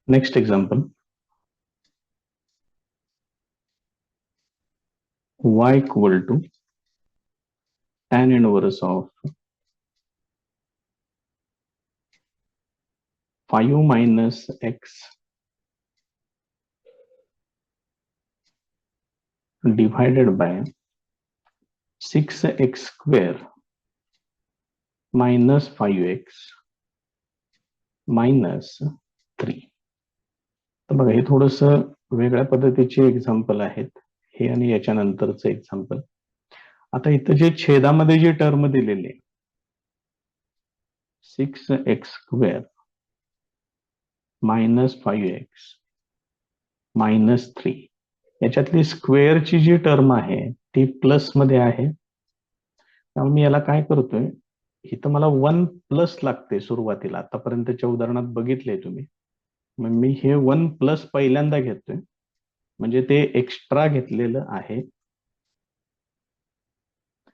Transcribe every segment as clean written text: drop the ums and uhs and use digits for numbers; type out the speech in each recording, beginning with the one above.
Next example, y equal to tan inverse of 5 minus x divided by 6x square minus 5x minus 3. तर बघा हे थोडस वेगळ्या पद्धतीचे एक्झाम्पल आहेत, हे आणि याच्यानंतरचं एक्झाम्पल. आता इथं जे छेदामध्ये जी टर्म दिलेली 6x square minus 5x minus 3, याच्यातली स्क्वेअरची जी टर्म आहे ती प्लस मध्ये आहे. त्यामुळे मी याला काय करतोय, इथं मला 1 प्लस लागते सुरुवातीला, आतापर्यंतच्या उदाहरणात बघितले तुम्ही. मग मी हे 1 प्लस पहिल्यांदा घेतोय, म्हणजे ते एक्स्ट्रा घेतलेलं आहे.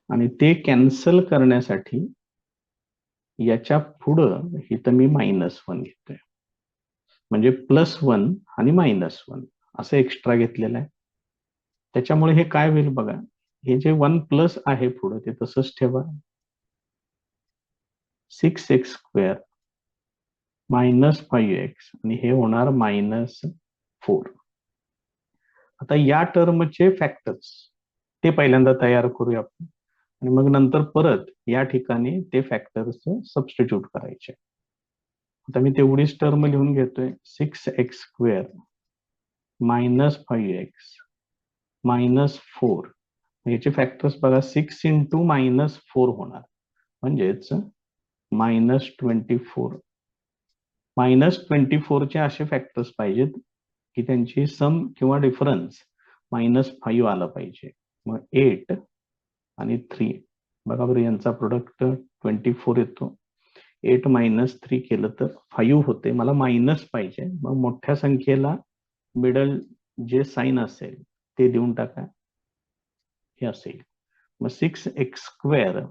आणि ते कॅन्सल करण्यासाठी याच्या पुढं इथं मी -1 घेतोय, म्हणजे +1 आणि -1 असं एक्स्ट्रा घेतलेलं आहे. त्याच्यामुळे हे काय होईल बघा, हे जे 1 प्लस आहे पुढं ते तसंच ठेवा. 6x स्क्वेअर मायनस 5x आणि हे होणार -4. आता या टर्मचे फॅक्टर्स ते पहिल्यांदा तयार करूया आपण, आणि मग नंतर परत या ठिकाणी ते फॅक्टर्स सबस्टिट्यूट करायचे. आता मी तेवढीच टर्म लिहून घेतोय, 6x square minus 5x minus 4. याचे फॅक्टर्स बघा, 6 इंटू -4 होणार, म्हणजेच -24. -24 चे असे फॅक्टर्स पाहिजेत की त्यांची सम किंवा डिफरन्स -5 आला पाहिजे. मग 8 आणि 3 बघा बरं, यांचा प्रोडक्ट 24 येतो. 8 मायनस 3 केलं तर 5 होते. मला मायनस पाहिजे, मग मोठ्या संख्येला मिडल जे साइन असेल ते देऊन टाका, हे असेल. मग 6x स्क्वेअर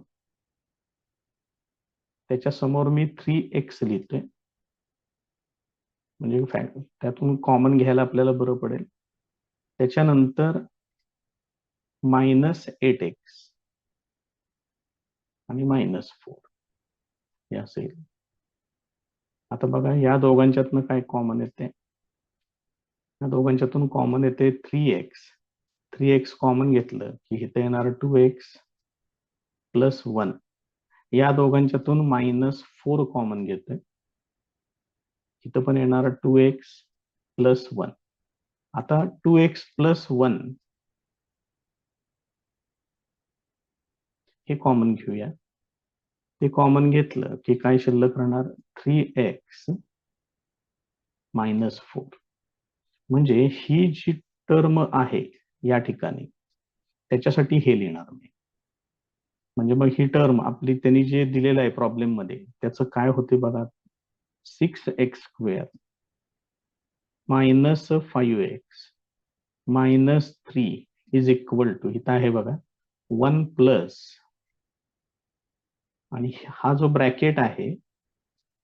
त्याच्या समोर मी 3x लिहितोय, म्हणजे त्यातून कॉमन घ्यायला आपल्याला बरं पडेल. त्याच्यानंतर -8x आणि -4 हे असेल. आता बघा या दोघांच्यातनं काय कॉमन येते, या दोघांच्यातून कॉमन येते 3x. 3x कॉमन घेतलं की इथे येणार 2x प्लस 1. या दोघांच्यातून -4 कॉमन घेतोय, इथं पण येणार 2x प्लस 1. आता 2x प्लस 1 हे कॉमन घेऊया. ते कॉमन घेतलं की काय शिल्लक राहणार, 3x मायनस 4. म्हणजे ही जी टर्म आहे या ठिकाणी त्याच्यासाठी हे लिहिणार मी. म्हणजे मग ही टर्म आपली त्यांनी जे दिलेलं आहे प्रॉब्लेम मध्ये त्याचं काय होते बघा, 6x square minus 5x minus 3 is equal to, इथं आहे बघा 1 प्लस, आणि हा जो ब्रॅकेट आहे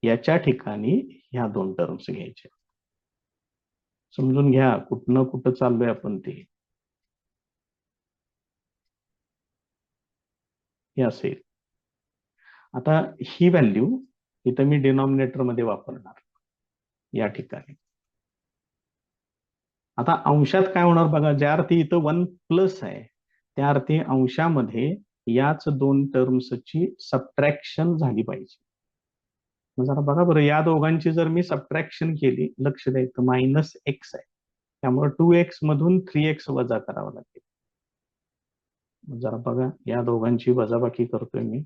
याच्या ठिकाणी ह्या दोन टर्म्स घ्यायच्या. समजून घ्या कुठनं कुठं चाललोय आपण ते. हे असेल. आता ही व्हॅल्यू इथं मी डिनॉमिनेटर मध्ये वापरणार या ठिकाणी. आता अंशात काय होणार बघा, ज्या अर्थी इथं 1 प्लस आहे त्या अर्थी अंशामध्ये याच दोन टर्म्सची सबट्रॅक्शन झाली पाहिजे. जरा बघा बरं, या दोघांची जर मी सबट्रॅक्शन केली, लक्ष द्यायचं, -x आहे, त्यामुळे 2x मधून 3x वजा करावं लागेल. जरा बघा, या दोघांची वजाबाकी करतोय मी.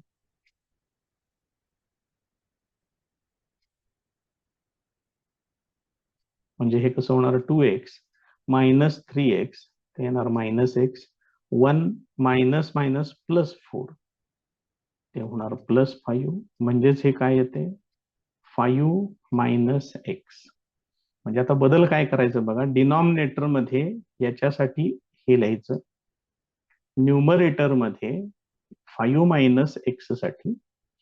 म्हणजे हे कसं होणार, 2x मायनस 3x ते येणार -x, 1 मायनस मायनस प्लस 4 ते होणार +5. म्हणजेच हे काय येते, 5 मायनस x. म्हणजे आता बदल काय करायचं बघा, डिनॉमिनेटर मध्ये याच्यासाठी हे लिहायचं, न्यूमरेटर मध्ये 5 मायनस x साठी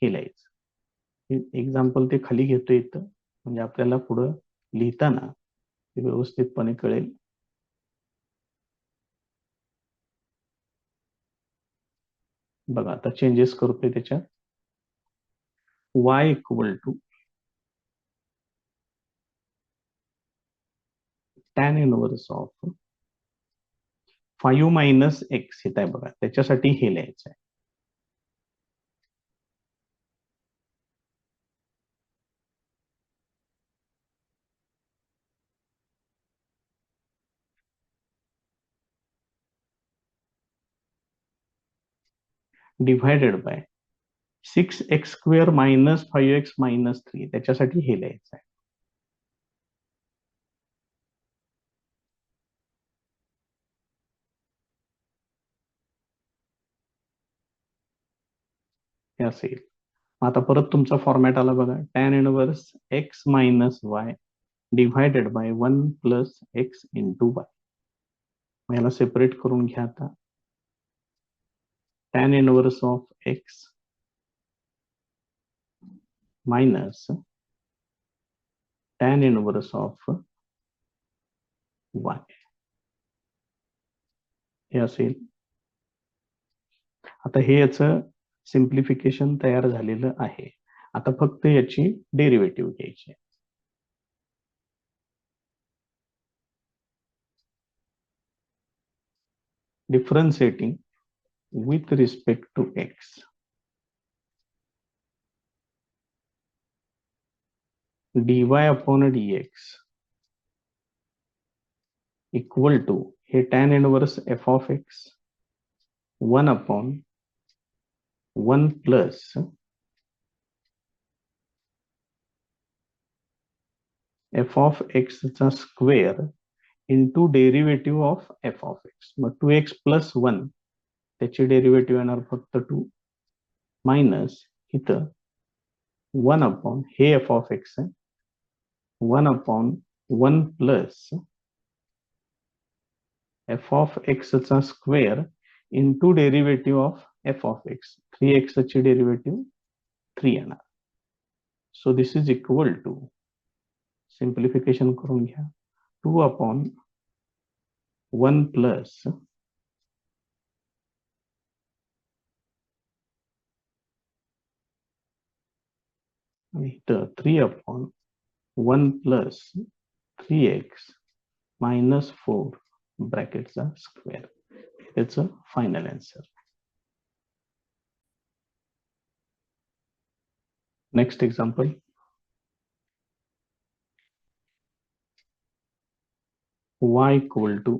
हे लिहायचं. एक्झाम्पल ते खाली घेतो इथं, म्हणजे आपल्याला पुढं लिहिताना ते व्यवस्थितपणे कळेल. बघा आता चेंजेस करतोय त्याच्यात. y equal to tan inverse of 5 minus x येत आहे बघा, त्याच्यासाठी हे लिहायचं आहे. Divided by 6x² minus 5x minus 3 त्याच्यासाठी हे लिहायचं आहे. हे असेल. आता परत तुमचा फॉर्मॅट आला बघा, tan inverse x minus Y divided by 1 plus x into Y. याला सेपरेट करून घ्या आता. tan inverse of x minus tan inverse of Y हे असेल. आता हे याचं सिम्प्लिफिकेशन तयार झालेलं आहे. आता फक्त याची डेरिव्हेटिव्ह घ्यायची. Differentiating with respect to x dy upon dx equal to हे tan inverse f of x 1 upon 1 plus f of x चा square into derivative of f of x. मग 2x प्लस 1 त्याची डेरिव्हेटिव्ह येणार फक्त 2 minus इथं 1 upon हे f of x आहे 1 upon 1 plus f of x चा square into derivative of f of x 3x ची डेरिव्हेटिव्ह 3 येणार. So this is equal to simplification करून घ्या 2 अपॉन 1 प्लस इथं 3 अपॉन 1 प्लस 3x मायनस 4 ब्रॅकेटचा स्क्वेअर. त्याचं final answer. Next example. y equal to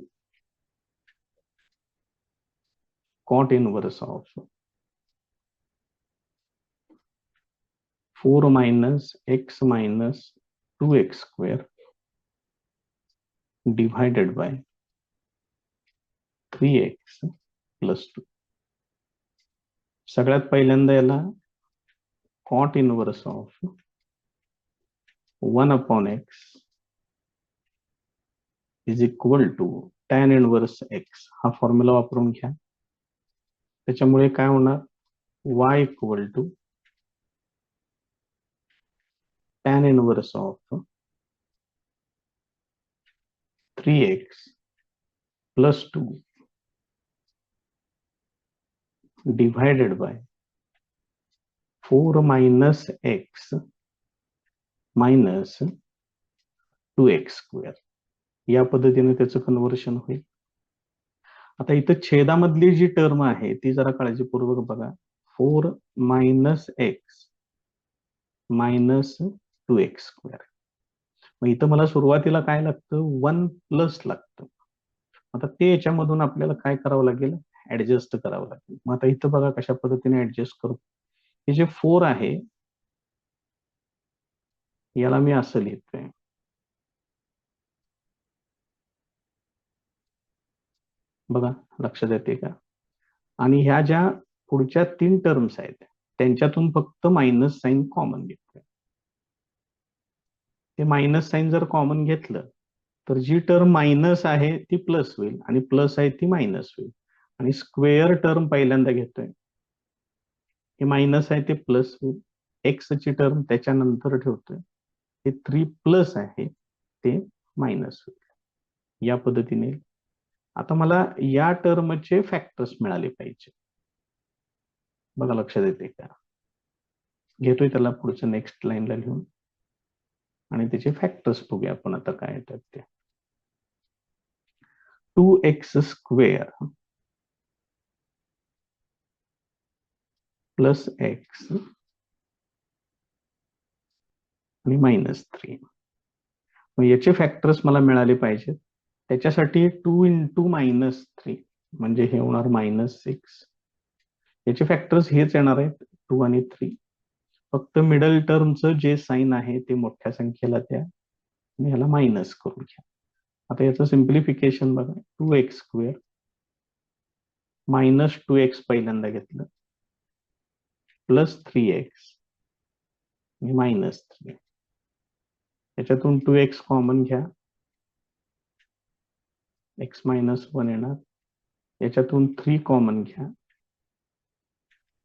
cot inverse of 4 minus x minus 2x² divided by 3x plus 2. सगळ्यात पहिल्यांदा याला cot inverse of 1 upon x is equal to tan inverse x हा formula वापरून घ्या. त्याच्यामुळे काय होणार y equal to tan inverse of 3x plus 2 divided by 4 minus x minus 2x². या पद्धतीने त्याचं कन्व्हर्शन होईल. आता इथं छेदामधली जी टर्म आहे ती जरा काळजीपूर्वक बघा. 4 मायनस एक्स मायनस 2x². मग इथं मला सुरुवातीला काय लागतं 1 प्लस लागतं. आता ते याच्यामधून आपल्याला काय करावं लागेल ऍडजस्ट करावं लागेल. मग आता इथं बघा कशा पद्धतीने ऍडजस्ट करू. हे जे 4 आहे याला मी असं लिहितोय बघा लक्षात येते का. आणि ह्या ज्या पुढच्या 3 टर्म्स आहेत त्यांच्यातून फक्त मायनस साइन कॉमन घेतोय. ते मायनस साइन जर कॉमन घेतलं तर जी टर्म मायनस आहे ती प्लस होईल आणि प्लस आहे ती मायनस होईल. आणि स्क्वेअर टर्म पहिल्यांदा घेतोय हे मायनस आहे ते प्लस होईल. एक्स ची टर्म त्याच्यानंतर ठेवतोय हे 3 प्लस आहे ते मायनस होईल या पद्धतीने. आता मला या टर्मचे फॅक्टर्स मिळाले पाहिजे. बघा लक्षात येते का? घेतोय त्याला पुढच्या नेक्स्ट लाईनला लिहून आणि त्याचे फॅक्टर्स बघूया आपण आता काय येतात ते. 2x² प्लस x आणि -3. मग याचे फॅक्टर्स मला मिळाले पाहिजेत. त्याच्यासाठी 2 × -3 म्हणजे हे होणार -6. याचे फॅक्टर्स हेच येणार आहेत 2 आणि 3. फक्त मिडल टर्मचं जे साइन आहे ते मोठ्या संख्येला द्या आणि ह्याला मायनस करून घ्या. आता याचं सिम्प्लिफिकेशन बघा. 2x² -2x पहिल्यांदा घेतलं प्लस 3x आणि -3. याच्यातून 2x कॉमन घ्या, x -1 येणार. याच्यातून 3 कॉमन घ्या,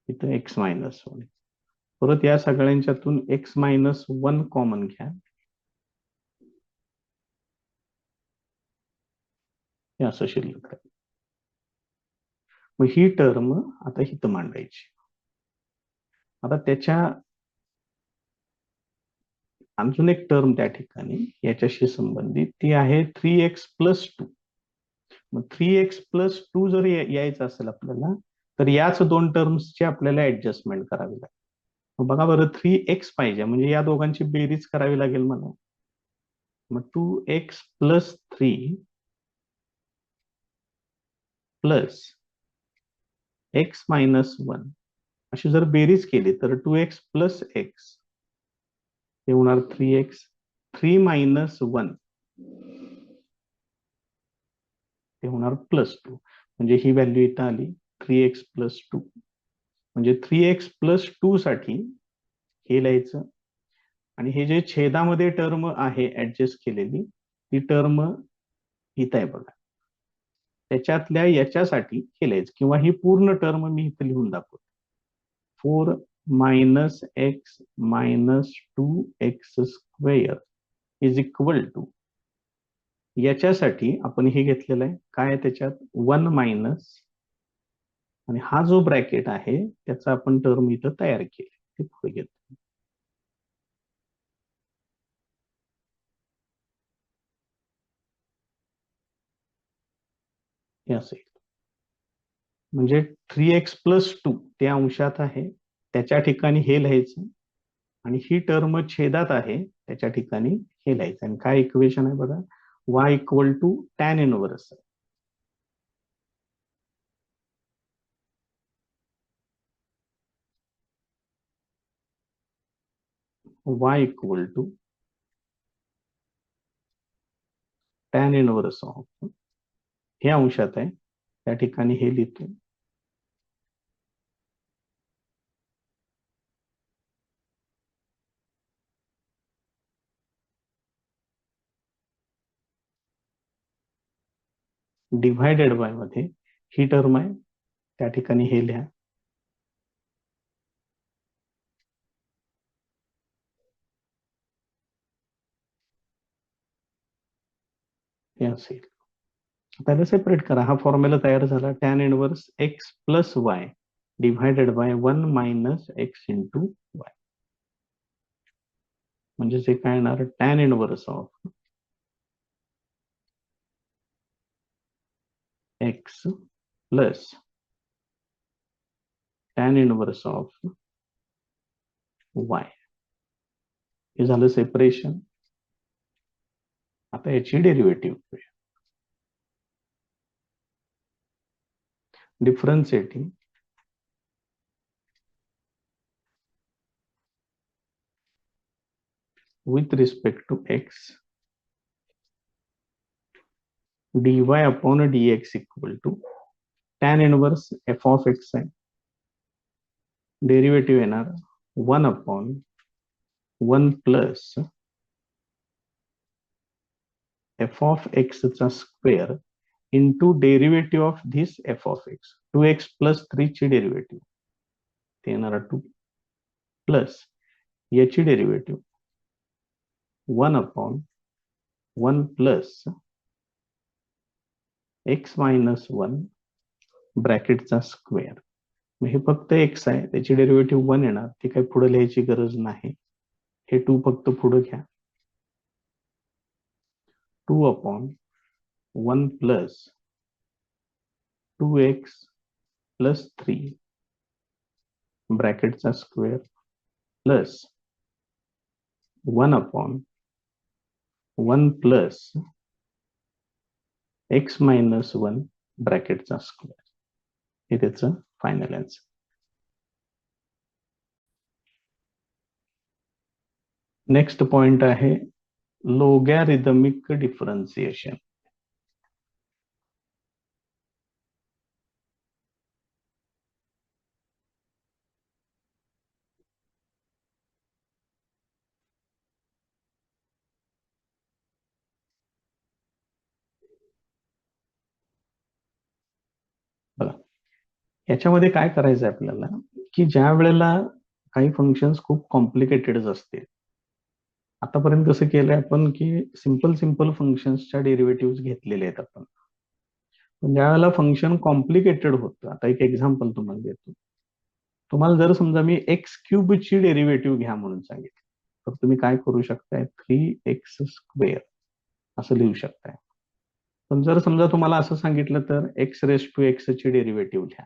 इथं x -1. परत या सगळ्यांच्यातून x -1 कॉमन घ्या, हे असं शिल्लक आहे. मग ही टर्म आता इथं मांडायची. आता त्याच्या अजून एक टर्म त्या ठिकाणी याच्याशी संबंधित ती आहे 3x+2. मग 3x+2 जर यायचं असेल आपल्याला तर याच दोन टर्म्सची आपल्याला ऍडजस्टमेंट करावी लागेल. मग बघा बरं 3x पाहिजे म्हणजे या दोघांची बेरीज करावी लागेल मला. मग 2x+3 प्लस x -1 अशी जर बेरीज केली तर 2x + x हे होणार 3x. 3 - 1 ते होणार +2 म्हणजे ही व्हॅल्यू इथं आली 3x+2. म्हणजे 3x+2 साठी हे लिहायचं आणि हे जे छेदामध्ये टर्म आहे ऍडजस्ट केलेली ती टर्म इथं आहे बघा. त्याच्यातल्या याच्यासाठी हे लिहायचं किंवा ही पूर्ण टर्म मी इथं लिहून दाखवतो. 4 - x - 2x² is equal to याच्यासाठी आपण हे घेतलेलं आहे काय त्याच्यात 1 मायनस आणि हा जो ब्रॅकेट आहे त्याचा आपण टर्म इथं तयार केले ते पुढे घेतो. हे असेल म्हणजे 3x+2 ते अंशात आहे त्याच्या ठिकाणी हे लिहायचं आणि ही टर्म छेदात आहे त्याच्या ठिकाणी हे लिहायचं. आणि काय इक्वेशन आहे बघा y = tan inverse. y = tan inverse of हे अंशात आहे त्या ठिकाणी हे लिहितो. डिव्हायडेड बाय मध्ये ही टर्म आहे त्या ठिकाणी हे लिहा. हे असेल. त्याला सेपरेट करा. हा फॉर्म्युला तयार झाला tan inverse x + y divided bye 1 - x × y म्हणजे जे काय येणार tan inverse of x plus tan inverse of y. हे झालं सेपरेशन. आता याची derivative differentiating with respect to x dy/dx = tan inverse f of x आहे. डेरिव्हेटिव्ह येणार 1/1 प्लस f of x चा square into derivative of this f of x. 2x + 3 ची derivative ते येणार 2 प्लस याची डेरिव्हेटिव्ह 1/√3 1 प्लस एक्स मायनस 1 ब्रॅकेटचा square. मग हे फक्त एक्स आहे, त्याची डेरिव्हेटिव्ह 1 येणार, ती काही पुढे लिहायची गरज नाही. हे 2 फक्त पुढे घ्या. 2 अपॉन 1 प्लस 2x प्लस 3 ब्रॅकेटचा square plus 1 upon 1 plus x minus 1 ब्रॅकेटचा स्क्वेअर. हे त्याचं फायनल आन्सर. नेक्स्ट पॉइंट आहे लोगॅरिथमिक डिफरन्सिएशन. बघा, याच्यामध्ये काय करायचं आहे आपल्याला, की ज्या वेळेला काही फंक्शन्स खूप कॉम्प्लिकेटेड असतील, आतापर्यंत कसं केलंय आपण की सिंपल फंक्शन्सच्या डेरिव्हेटिव्ह घेतलेले आहेत आपण. पण ज्या वेळेला फंक्शन कॉम्प्लिकेटेड होतं, आता एक एक्झाम्पल तुम्हाला देतो. तुम्हाला जर समजा मी एक्स क्यूबची डेरिव्हेटिव्ह घ्या म्हणून सांगितलं, तर तुम्ही काय करू शकताय, 3x स्क्वेअर असं लिहू शकताय. पण जर समजा तुम्हाला असं सांगितलं तर एक्स रेस टू एक्स ची डेरिव्हेटिव्ह घ्या,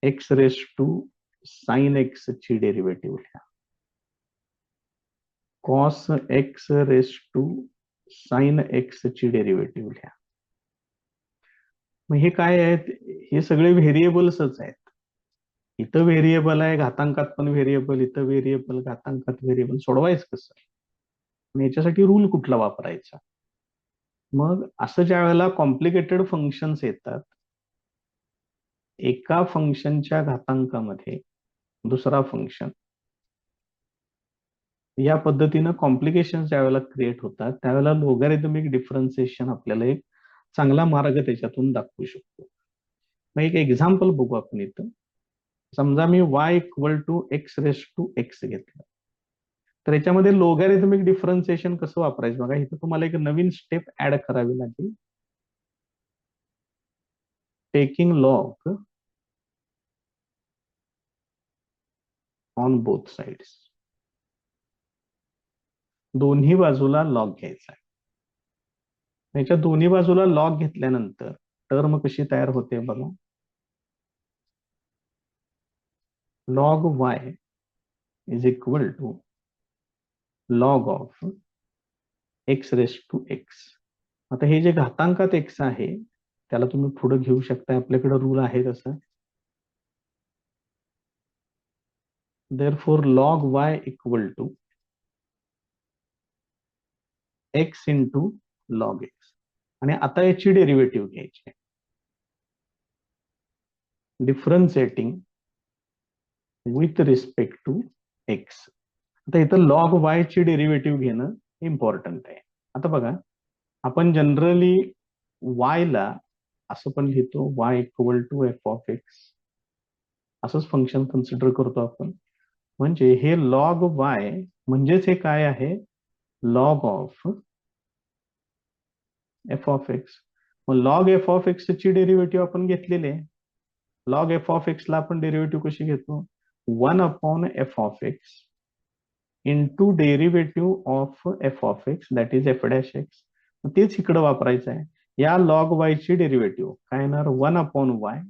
x raise to sine x ची डेरिव्हेटिव्ह घ्या, cos x raise to sine x ची डेरिव्हेटिव्ह घ्या. मग हे काय आहेत, हे सगळे व्हेरिएबल्सच आहेत. इथं व्हेरिएबल आहे, घातांकात पण व्हेरिएबल, इथं व्हेरिएबल, घातांकात व्हेरिएबल. सोडवायचं कसं, आणि याच्यासाठी रूल कुठला वापरायचा. मग असं ज्या वेळेला कॉम्प्लिकेटेड फंक्शन्स येतात, एका फंक्शनच्या घातांकामध्ये दुसरा फंक्शन, या पद्धतीनं कॉम्प्लिकेशन ज्या वेळेला क्रिएट होतात, त्यावेळेला लोगॅरिथमिक डिफरन्सिएशन आपल्याला एक चांगला मार्ग त्याच्यातून दाखवू शकतो. मग एक एक्झाम्पल बघू आपण इथं. समजा मी y equal to x raise to x घेतलं, तर याच्यामध्ये लोगॅरिथमिक डिफरन्सिएशन कसं वापरायचं बघा. इथं तुम्हाला एक नवीन स्टेप ऍड करावी लागेल. Taking log on both sides, दोन्ही बाजूला लॉग घ्यायचा आहे. याच्या दोन्ही बाजूला लॉग घेतल्यानंतर टर्म कशी तयार होते बघा. Log y is equal to log of x raise to x. आता हे जे घातांकात एक्स आहे त्याला तुम्ही पुढे घेऊ शकता, आपल्याकडे रूल आहे तसं. therefore log y equal to x into log x. आणि आता याची डेरिव्हेटिव्ह घ्यायची, differentiating with respect to x. आता इथं लॉग वाय ची डेरिव्हेटिव्ह घेणं इम्पॉर्टंट आहे. आता बघा, आपण जनरली y ला असं पण लिहितो, y equal to f of x, असंच फंक्शन कन्सिडर करतो आपण. म्हणजे हे लॉग वाय म्हणजेच हे काय आहे, log of F of x. मग लॉग एफ ऑफ एक्स ची डेरिव्हेटिव्ह आपण घेतलेली आहे. लॉग एफ ऑफ एक्स ला आपण डेरिव्हेटिव्ह कशी घेतो, 1 upon f of x into derivative of F of x that is F dash x. तेच इकडे वापरायचं आहे. या लॉग वाय ची डेरिव्हेटिव्ह काय येणार, 1 अपॉन वाय,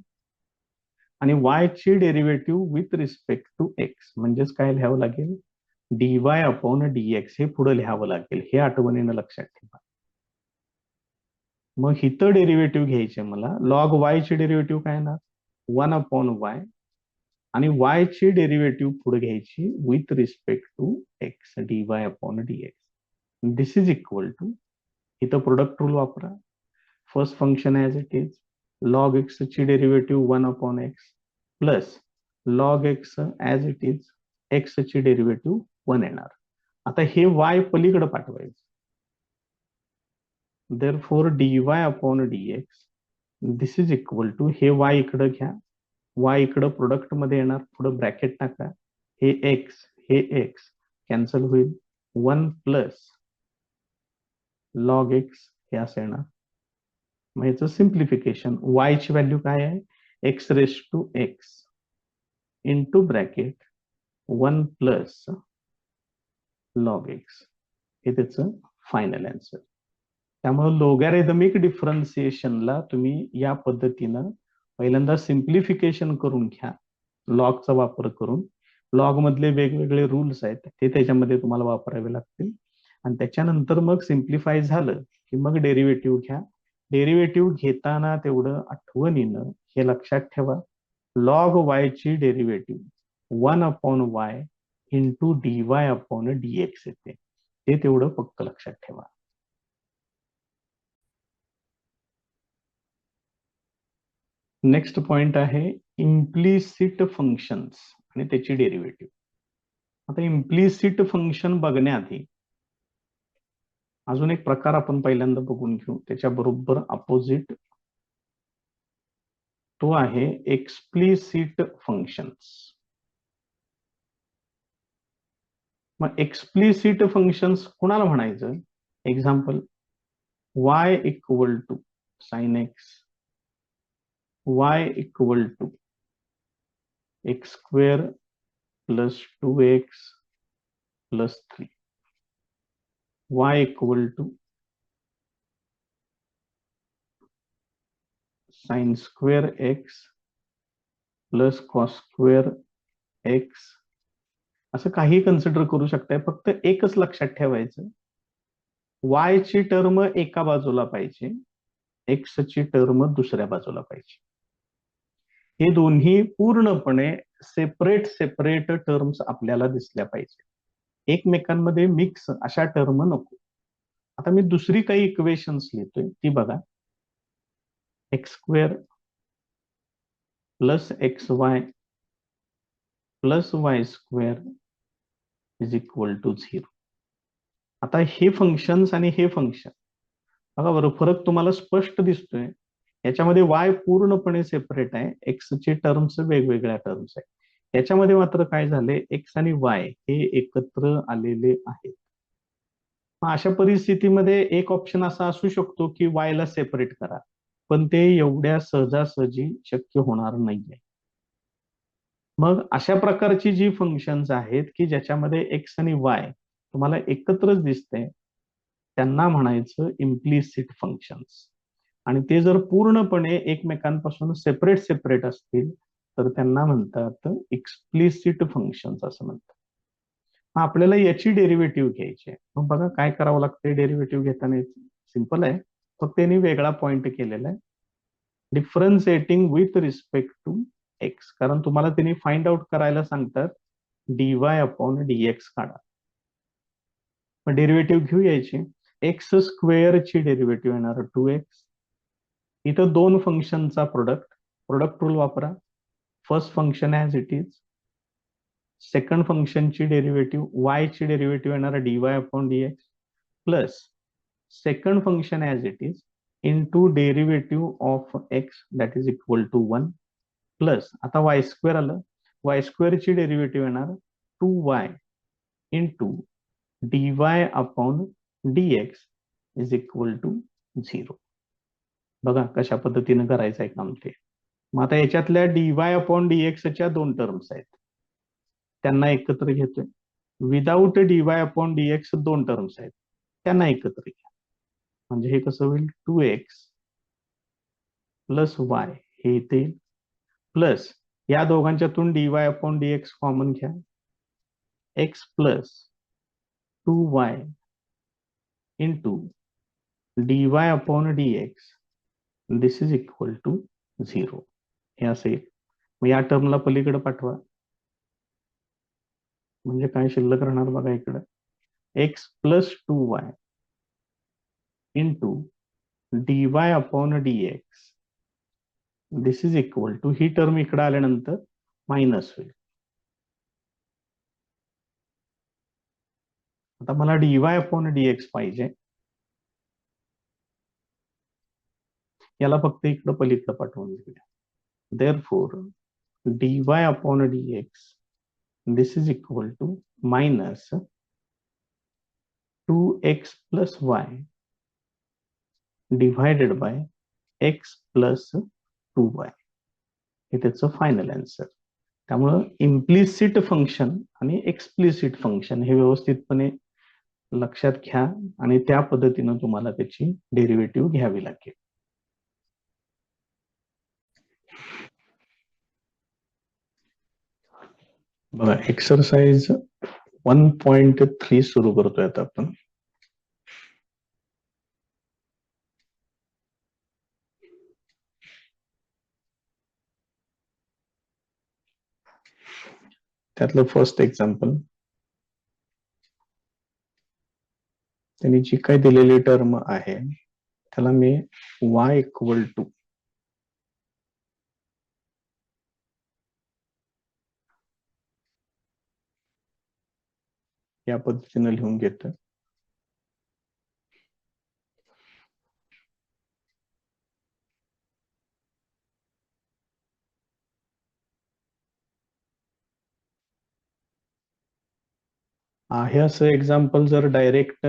आणि वाय ची derivative with respect to x म्हणजेच काय लिहावं लागेल, dy अपॉन dx. हे पुढे लिहावं लागेल, हे आठवणीनं लक्षात ठेवा. मग हिथं डेरिव्हेटिव्ह घ्यायचे मला, लॉग वाय ची डेरिव्हेटिव्ह काय येणार, 1 अपॉन वाय, आणि वाय ची डेरिव्हेटिव्ह पुढे घ्यायची with respect to x, dy upon dx. This is equal to, इथं प्रोडक्ट रूल वापरा. First function as it is, log x ची derivative 1 upon x plus log x as it is, x ची derivative 1 येणार. आता हे y पलीकडे पाठवायचं. therefore dy upon dx, this is equal to, हे y इकडे घ्या, y इकडे प्रोडक्ट मध्ये येणार, पुढे ब्रॅकेट टाका, हे x कॅन्सल होईल, 1 प्लस लॉग एक्स हे असं येणार. मग याचं सिम्प्लिफिकेशन, वाय ची व्हॅल्यू काय आहे, x raise to x into bracket 1 plus log x, हे त्याचं फायनल आन्सर. त्यामुळे लोगॅरिथमिक डिफरन्सिएशनला तुम्ही या पद्धतीनं पहिल्यांदा सिम्प्लिफिकेशन करून घ्या लॉगचा वापर करून. लॉग मधले वेगवेगळे रूल्स आहेत ते त्याच्यामध्ये तुम्हाला वापरावे लागतील, आणि त्याच्यानंतर मग सिम्प्लिफाय झालं की मग डेरिव्हेटिव्ह घ्या. डेरिव्हेटिव्ह घेताना तेवढं आठवणीनं हे लक्षात ठेवा, लॉग वाय ची डेरिव्हेटिव्ह 1/y इंटू dy/dx येते, ते तेवढं पक्क लक्षात ठेवा. नेक्स्ट पॉइंट आहे इम्प्लिसिट फंक्शन्स आणि त्याची डेरिव्हेटिव्ह. आता इम्प्लिसिट फंक्शन बघण्याआधी अजून एक प्रकार आपण पहिल्यांदा बघून घेऊ, त्याच्याबरोबर अपोजिट, तो आहे एक्सप्लिसिट फंक्शन्स. मग एक्सप्लिसिट फंक्शन्स कुणाला म्हणायचं, example y equal to sine x, y equal to x square plus 2x plus 3, y equal to sine square x plus cos square x, असं काही कन्सिडर करू शकताय. फक्त एकच लक्षात ठेवायचं, y ची टर्म एका बाजूला पाहिजे, x ची टर्म दुसऱ्या बाजूला पाहिजे. हे दोन्ही पूर्णपणे सेपरेट सेपरेट टर्म्स आपल्याला दिसल्या पाहिजे, एकमेकांमध्ये मिक्स अशा टर्म नको. आता मी दुसरी काही इक्वेशन्स लिहितोय ती बघा, x square plus x y plus y square is equal to 0. आता हे फंक्शन्स आणि हे फंक्शन बघा बरं, फरक तुम्हाला स्पष्ट दिसतोय. याच्यामध्ये वाय पूर्णपणे सेपरेट आहे, एक्स चे टर्म्स वेगवेगळ्या टर्म्स आहेत. याच्यामध्ये मात्र काय झाले, एक्स आणि वाय हे एकत्र आलेले आहेत. मग अशा परिस्थितीमध्ये एक ऑप्शन असा असू शकतो की वाय ला सेपरेट करा, पण ते एवढ्या सहजासहजी शक्य होणार नाहीये. मग अशा प्रकारची जी फंक्शन्स आहेत की ज्याच्यामध्ये एक्स आणि वाय तुम्हाला एकत्रच दिसते, त्यांना म्हणायचं इम्प्लिसिट फंक्शन्स. आणि ते जर पूर्णपणे एकमेकांपासून सेपरेट सेपरेट असतील तर त्यांना म्हणतात एक्सप्लिसिट फंक्शन्स असं म्हणतात. आपल्याला याची डेरिव्हेटिव्ह घ्यायची आहे. मग बघा काय करावं लागतं डेरिव्हेटिव्ह घेताना, सिंपल आहे, फक्त त्यांनी वेगळा पॉइंट केलेला आहे, differentiating with respect to x. कारण तुम्हाला त्यांनी फाइंड आउट करायला सांगतात dy/dx काढा. मग डेरिव्हेटिव्ह घेऊ यायची, एक्स स्क्वेअर ची डेरिव्हेटिव्ह येणार 2x. इथं दोन फंक्शनचा प्रोडक्ट रूल वापरा. First function as it is, second फंक्शनची डेरिव्हेटिव्ह y ची डेरिव्हेटिव्ह येणार dy/dx plus second function as it is into derivative of x that is equal to 1 plus, आता वाय स्क्वेअर आलं, वाय स्क्वेअर ची derivative येणार 2y into dy/dx is equal to 0. बघा कशा पद्धतीने करायचं आहे काम ते. मग आता याच्यातल्या dy/dx च्या दोन टर्म्स आहेत, त्यांना एकत्र घेतोय. विदाऊट dy/dx दोन टर्म्स आहेत, त्यांना एकत्र घ्या. म्हणजे हे कसं होईल, 2x प्लस वाय हे इथे प्लस या दोघांच्यातून dy/dx कॉमन घ्या, x plus 2y into dy/dx this is equal to 0. हे असेल. मग या टर्मला पलीकडे पाठवा, म्हणजे काय शिल्लक राहणार बघा इकडं, x plus 2y into dy/dx this is equal to, ही टर्म इकडे आल्यानंतर मायनस होईल. आता मला dy/dx पाहिजे, याला फक्त इकडं पलीकडे पाठवून देऊया. Therefore dy/dx this is equal to minus 2x plus y divided by x plus 2y हे त्याचं फायनल आन्सर. त्यामुळं इम्प्लिसिट फंक्शन आणि एक्सप्लिसिट फंक्शन हे व्यवस्थितपणे लक्षात घ्या आणि त्या पद्धतीनं तुम्हाला त्याची डेरिव्हेटिव्ह घ्यावी लागेल. बघा, एक्सरसाइज 1.3 सुरू करतोय आता आपण. त्यातलं फर्स्ट एक्झाम्पल, त्यांनी जी काय दिलेली टर्म आहे त्याला मी y इक्वल टू या पद्धतीने लिहून घेतोय. आहे असं एक्झाम्पल जर डायरेक्ट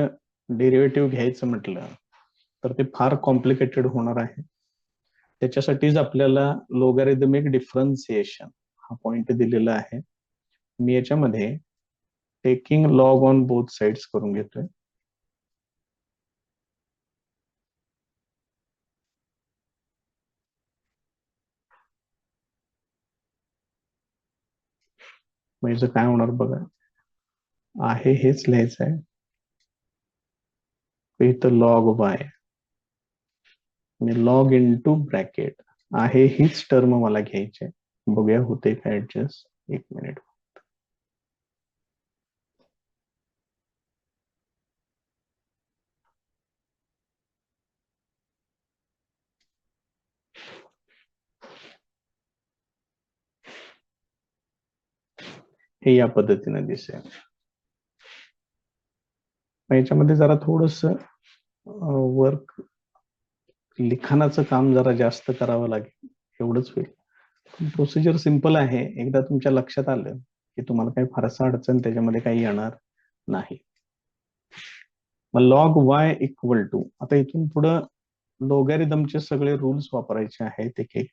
डेरिव्हेटिव्ह घ्यायचं म्हटलं तर ते फार कॉम्प्लिकेटेड होणार आहे. त्याच्यासाठीच आपल्याला लोगॅरिथमिक डिफरन्सिएशन हा पॉइंट दिलेला आहे. मी याच्यामध्ये taking log on both sides करून घेतोय. म्हणजे काय होणार बघा, आहे हेच लिहायचं आहे, इथं लॉग वाय आणि लॉग इनटू ब्रॅकेट आहे हीच टर्म मला घ्यायची आहे. बघूया होते का ऍडजस्ट. एक मिनिट. हे या पद्धतीने दिसेल. याच्यामध्ये जरा थोडस वर्क, लिखाणाचं काम जरा जास्त करावं लागेल, एवढंच होईल. प्रोसिजर सिंपल आहे. एकदा तुमच्या लक्षात आलं की तुम्हाला काही फारसा अडचण त्याच्यामध्ये काही येणार नाही. मग लॉग वाय इक्वल टू, आता इथून पुढं लोगॅरिथमचे सगळे रूल्स वापरायचे आहेत एक एक.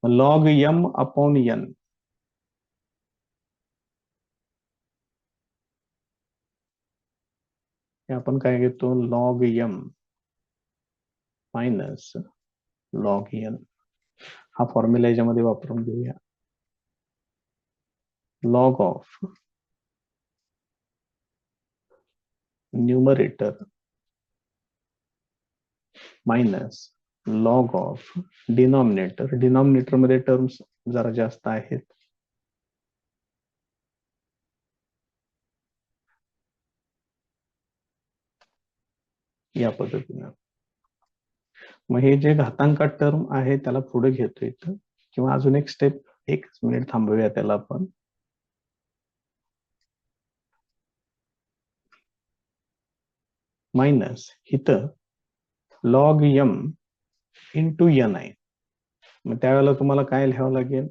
लॉग एम अपॉन एन, आपण काय घेतो, log m minus log n हा फॉर्म्युला याच्यामध्ये वापरून घेऊया. Log of numerator minus log of denominator. Denominator मध्ये टर्म्स जरा जास्त आहेत. या पद्धतीनं मग हे जे घातांकात टर्म आहे त्याला पुढे घेतो इथं, किंवा अजून एक स्टेप, एक मिनिट थांबूया त्याला आपण. मायनस इथं लॉग एम इंटू एन आहे. मग त्यावेळेला तुम्हाला काय लिहावं लागेल,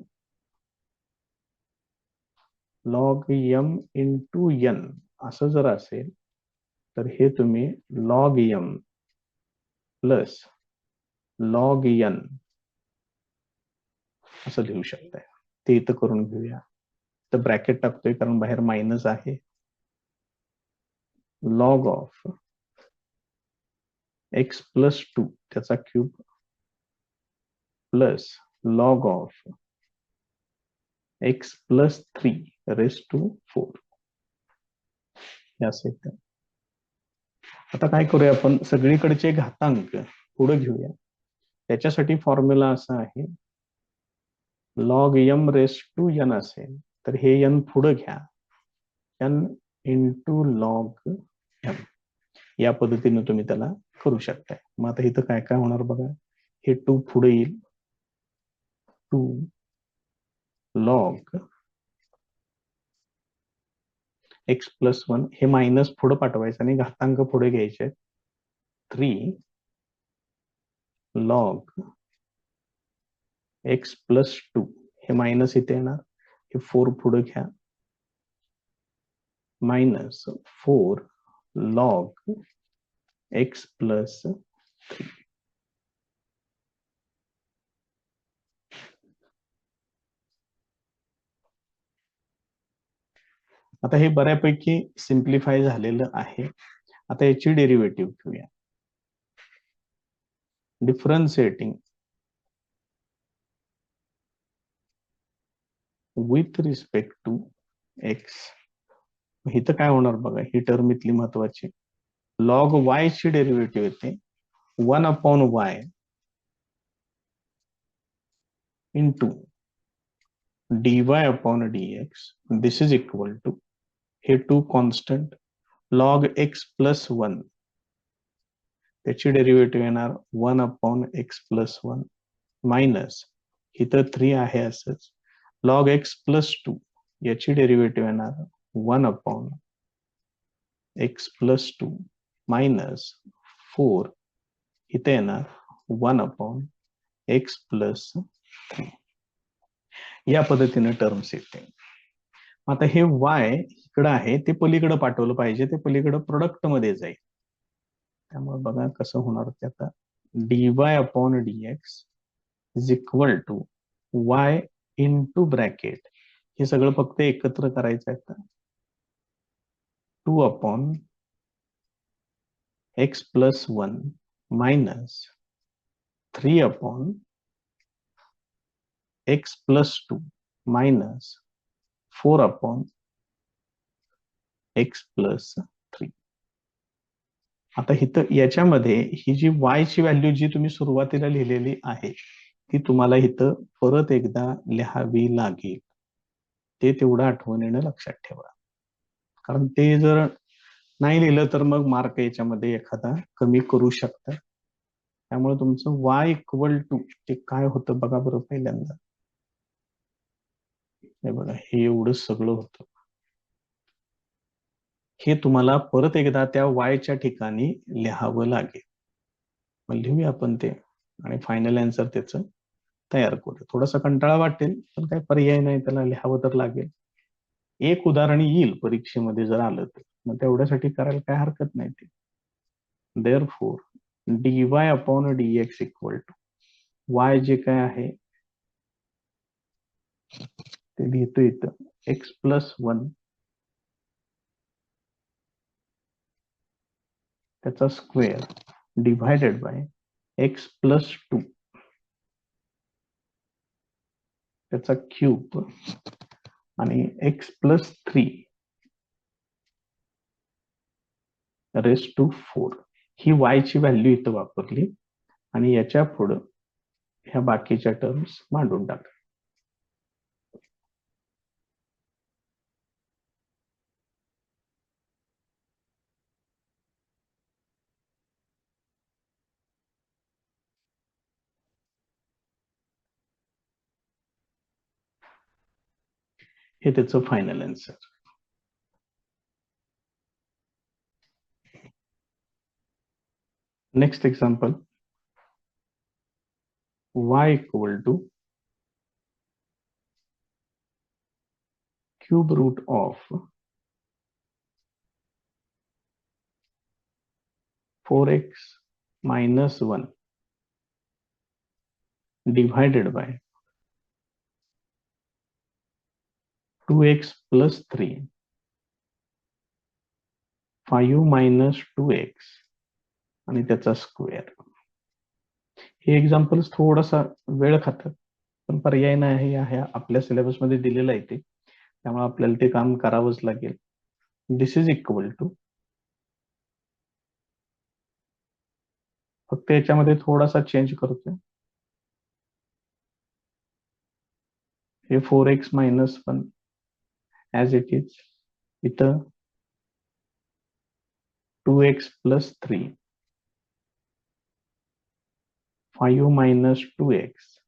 लॉग एम इंटू एन असं जर असेल तर हे तुम्ही log m plus log n असं लिहू शकताय. ते इथं करून घेऊया. तर ब्रॅकेट टाकतोय कारण बाहेर मायनस आहे. लॉग ऑफ एक्स प्लस 2 त्याचा cube plus log of x plus 3 raise to 4. आता काय करूया आपण, सगळीकडचे घातांक पुढे घेऊया. त्याच्यासाठी फॉर्म्युला असा आहे, log m raise to n असेल तर हे एन पुढे घ्या, एन इंटू लॉग एम. या पद्धतीने तुम्ही त्याला करू शकताय. मग आता इथं काय काय होणार बघा, हे 2 पुढे येईल, 2 लॉग एक्स प्लस 1 हे मायनस पुढे पाठवायचं आणि घातांक पुढे घ्यायचे. 3 लॉग एक्स प्लस 2 हे मायनस इथे येणार, हे 4 पुढे घ्या, मायनस 4 लॉग एक्स प्लस 3. आता हे बऱ्यापैकी सिम्प्लिफाय झालेलं आहे. आता याची डेरिव्हेटिव्ह घेऊया. Differentiating with respect to x. इथं काय होणार बघा, ही टर्म इथली महत्वाची. लॉग वाय ची डेरिव्हेटिव्ह येते 1/y into dy/dx. This is equal to, हे two constant, log x plus 1, त्याची डेरिव्हेटिव्ह येणार 1/x+1 मायनस, इथं 3 आहे असंच, लॉग एक्स प्लस 2, याची डेरिव्हेटिव्ह येणार 1/x+2 मायनस 4, इथे येणार 1/x+3. या पद्धतीने टर्म्स येते. आता हे वाय इकडं आहे, ते पलीकडे पाठवलं पाहिजे, ते पलीकडे प्रोडक्ट मध्ये जाईल. त्यामुळे बघा कसं होणार ते आता, dy/dx is equal to y into bracket, हे सगळं फक्त एकत्र करायचं आहे आता, 2/x+1 minus 3/x+2 minus 4/x+3. आता इथं याच्यामध्ये ही जी y ची व्हॅल्यू जी तुम्ही सुरुवातीला लिहिलेली आहे, ती तुम्हाला इथं परत एकदा लिहावी लागेल. ते तेवढं आठवणीनं लक्षात ठेवा, कारण ते जर नाही लिहिलं तर मग मार्क याच्यामध्ये एखादा कमी करू शकता. त्यामुळे तुमचं y इक्वल टू ते काय होतं बघा बरं पहिल्यांदा. हे बघा, हे एवढं सगळं होतं, हे तुम्हाला परत एकदा त्या वायच्या ठिकाणी लिहावं लागेल. मग लिहूया आपण ते आणि फायनल आन्सर त्याचं तयार करू. थोडासा कंटाळा वाटेल, पण काही पर्याय नाही, त्याला लिहावं तर लागेल. एक उदाहरण येईल परीक्षेमध्ये जर आलं तर, मग तेवढ्यासाठी करायला काय हरकत नाही. ते therefore dy/dx equal to Y जे काय आहे ते लिहितो इथं, x+1 त्याचा स्क्वेअर डिव्हायडेड बाय x+2 त्याचा क्यूब आणि x+3 रेस टू 4. ही y ची व्हॅल्यू इथं वापरली आणि याच्या पुढं ह्या बाकीच्या टर्म्स मांडून टाक. हे त्याचं final answer. Next example, y equal to cube root of 4x-1 divided by 2x+3 5 - 2x आणि त्याचा स्क्वेअर. हे एक्झाम्पल थोडासा वेळ खातं, पण पर्याय नाही आहे, आपल्या सिलेबस मध्ये दिलेलं आहे ते, त्यामुळे आपल्याला ते काम करावंच लागेल. दिस इज इक्वल टू, फक्त याच्यामध्ये थोडासा चेंज करतोय, हे 4x-1 ॲज इट इज, इथं 2x+3 5 - 2x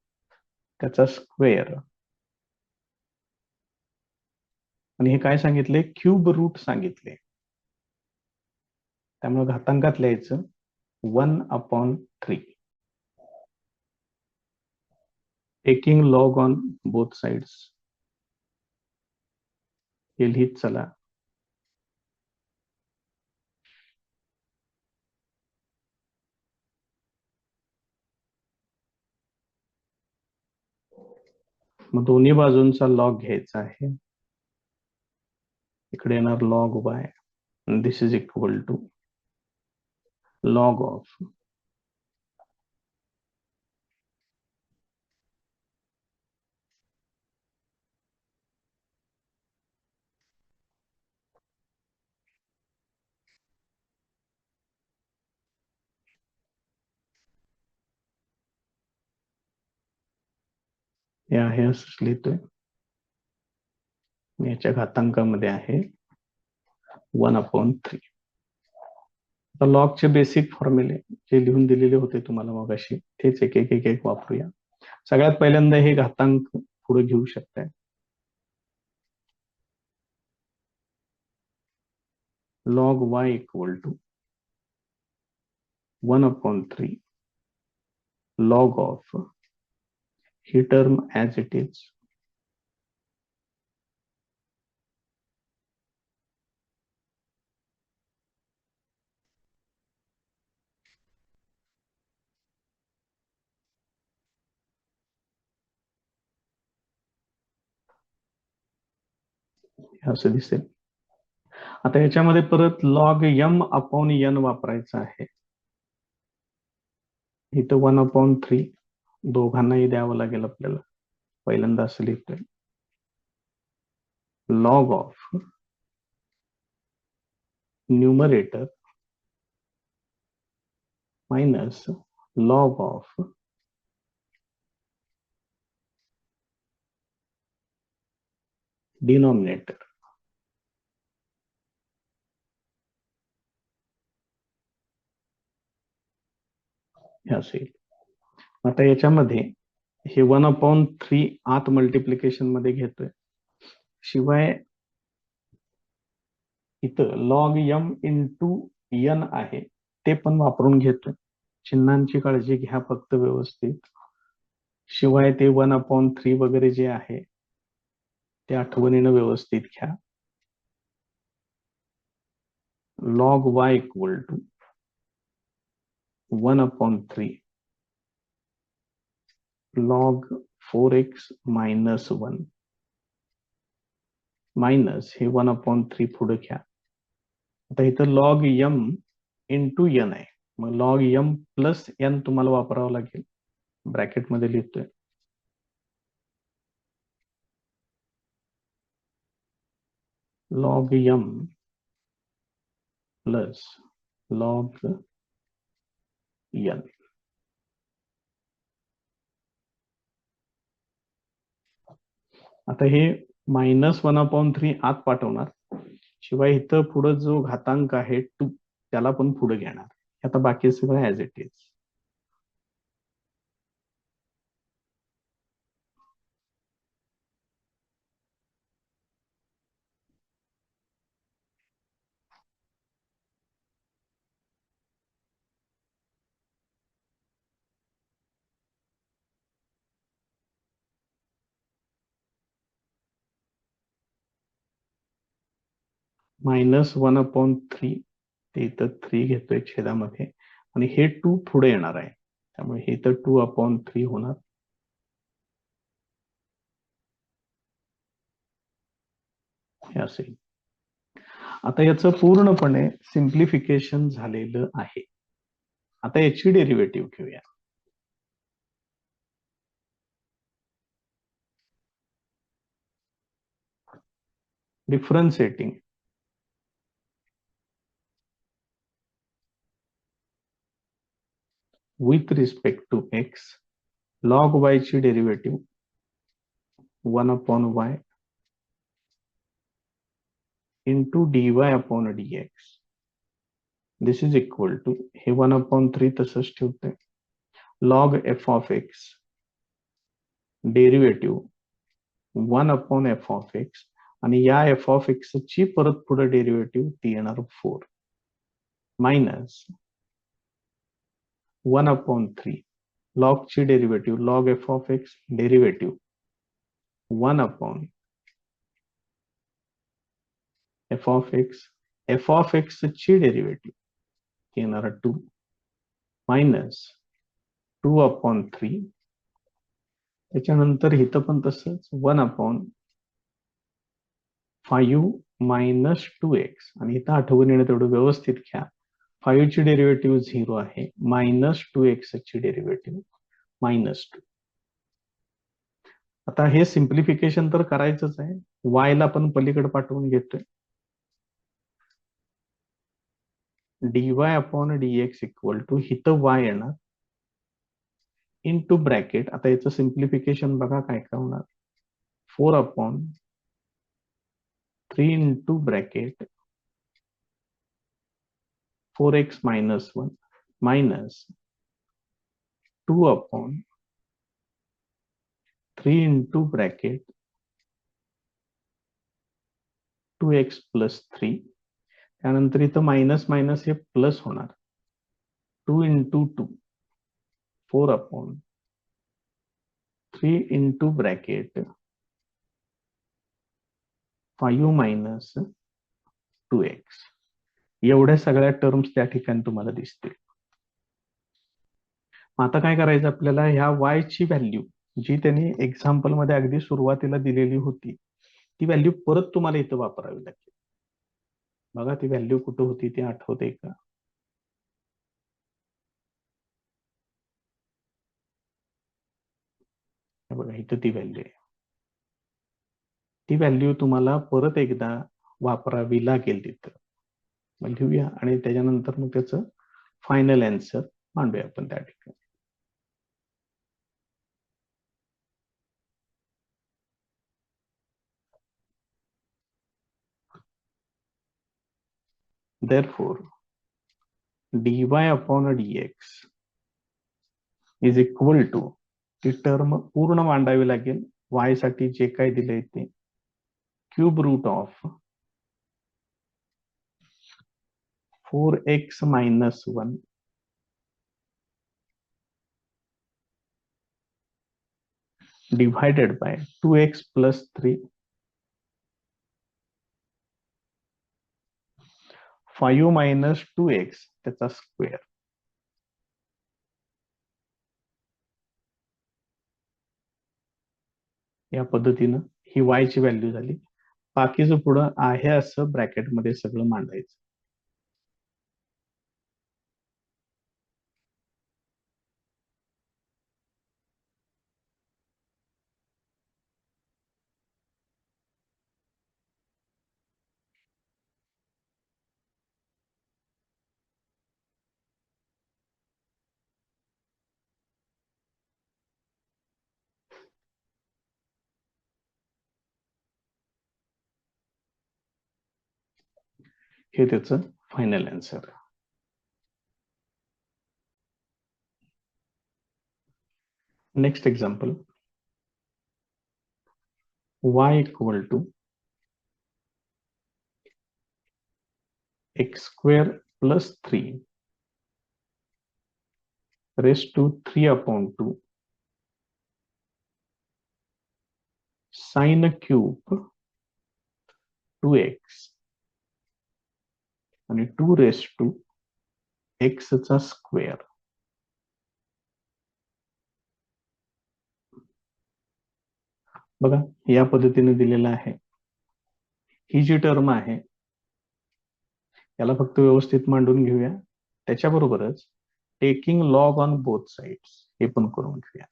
त्याचा स्क्वेअर, आणि हे काय सांगितले, क्यूब रूट सांगितले, त्यामुळे घातांकात लिहायचं 1/3, taking log on both sides. हे लिहित चला. मग दोन्ही बाजूंचा लॉग घ्यायचा आहे. इकडे येणार log y, this is equal to log of हे आहे असं लिहितोय, याच्या घातांकामध्ये आहे 1/3. आता लॉगचे बेसिक फॉर्म्युले जे लिहून दिलेले होते तुम्हाला मगाशी, तेच एक एक एक एक वापरूया. सगळ्यात पहिल्यांदा हे घातांक पुढे घेऊ शकताय. Log y equal to 1/3 log of ही टर्म ॲज इट इज असं दिसेल. आता याच्यामध्ये परत लॉग m/n वापरायचं आहे. इथं 1/3 दोघांनाही द्यावं लागेल आपल्याला. पहिल्यांदा असं लिहितोय, log of numerator minus log of denominator. हे असेल. आता याच्यामध्ये हे 1/3 आत मल्टिप्लिकेशन मध्ये घेतोय, शिवाय इथं लॉग m इंटू n आहे ते पण वापरून घेतोय. चिन्हांची काळजी घ्या फक्त व्यवस्थित. शिवाय ते 1/3 वगैरे जे आहे ते आठवणीनं व्यवस्थित घ्या. Log y equal to 1/3 log 4x minus 1 minus हे 1/3 पुढे घ्या. आता इथं लॉग m इंटू n आहे, मग लॉग m प्लस n तुम्हाला वापरावं लागेल. ब्रॅकेटमध्ये लिहितोय, log m plus log n. आता हे मायनस 1/3 आत पाठवणार, शिवाय इथं पुढे जो घातांक आहे 2 त्याला पण पुढे घेणार. आता बाकी सगळं ॲज इट इज. मायनस 1/3 ते इथं 3 घेतोय छेदामध्ये, आणि हे 2 पुढे येणार आहे, त्यामुळे हे तर 2/3 होणार. हे असेल. आता याचं पूर्णपणे सिम्प्लिफिकेशन झालेलं आहे. आता याची डेरिव्हेटिव्ह घेऊया. Differentiating with respect to x, log y ची derivative 1/y into dy/dx. This is equal to हे 1/3 तसंच ठेवतोय, log f of x derivative 1/f(x), आणि या f ऑफ x ची परत पुढे डेरिव्हेटिव्ह ती येणार 4 मायनस 1/3 लॉग ची derivative log f of x derivative 1/f of x ची डेरिव्हेटिव्ह येणार 2 मायनस 2/3. त्याच्यानंतर इथं पण तसंच 1/f 5 मायनस 2x आणि इथं आठवून येणं तेवढं व्यवस्थित घ्या. 5 ची डेरिव्हेटिव्ह 0 आहे, मायनस 2x ची डेरिव्हेटिव्ह -2. आता हे सिम्प्लिफिकेशन तर करायचंच आहे. y ला पण पलीकडे पाठवून घेतोय. dy upon dx equal to इथं y येणार इंटू ब्रॅकेट. आता याचं सिम्प्लिफिकेशन बघा काय काय होणार. 4 upon 3 into bracket 4x minus 1 minus 2 upon 3 into bracket 2x plus 3. त्यानंतर इथं मायनस मायनस हे प्लस होणार. 2 into 2 4 upon 3 into bracket 5 minus 2x. एवढ्या सगळ्या टर्म्स त्या ठिकाणी तुम्हाला दिसतील. आता काय करायचं आपल्याला, ह्या y ची व्हॅल्यू जी त्यांनी एक्झाम्पल मध्ये अगदी सुरुवातीला दिलेली होती ती व्हॅल्यू परत तुम्हाला इथं वापरावी लागेल. बघा ती व्हॅल्यू कुठं होती ती आठवते का? बघा इथं ती व्हॅल्यू आहे. ती व्हॅल्यू तुम्हाला परत एकदा वापरावी लागेल तिथं. मग लिहूया आणि त्याच्यानंतर मग त्याचं फायनल आन्सर मांडूया आपण त्या ठिकाणी. Therefore, dy upon dx is equal to, ती टर्म पूर्ण मांडावी लागेल. y साठी जे काय दिलंय ते cube root of 4x minus 1 divided by 2x plus 3 5 minus 2x त्याचा स्क्वेअर. या पद्धतीनं ही y ची व्हॅल्यू झाली. बाकीचं पुढं आहे असं ब्रॅकेटमध्ये सगळं मांडायचं. हे त्याचं final answer. Next example, y equal to x square plus 3 raise to 3 upon 2 sine cube 2x आणि 2 रेस टू x चा स्क्वेअर. बघा या पद्धतीने दिलेलं आहे. ही जी टर्म आहे याला फक्त व्यवस्थित मांडून घेऊया. त्याच्याबरोबरच taking log on both sides हे पण करून घेऊया.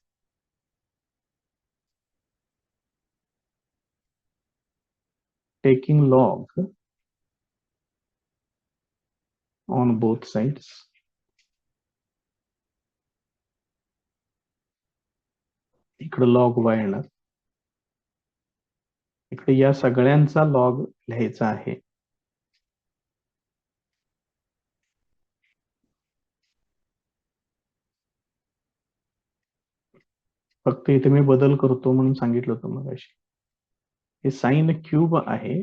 Taking log on both sides इकडे लॉग y येणार, इकडे या सगळ्यांचा लॉग लिहायचा आहे. फक्त इथे मी बदल करतो म्हणून सांगितलं होतं मगाशी. हे साइन क्यूब आहे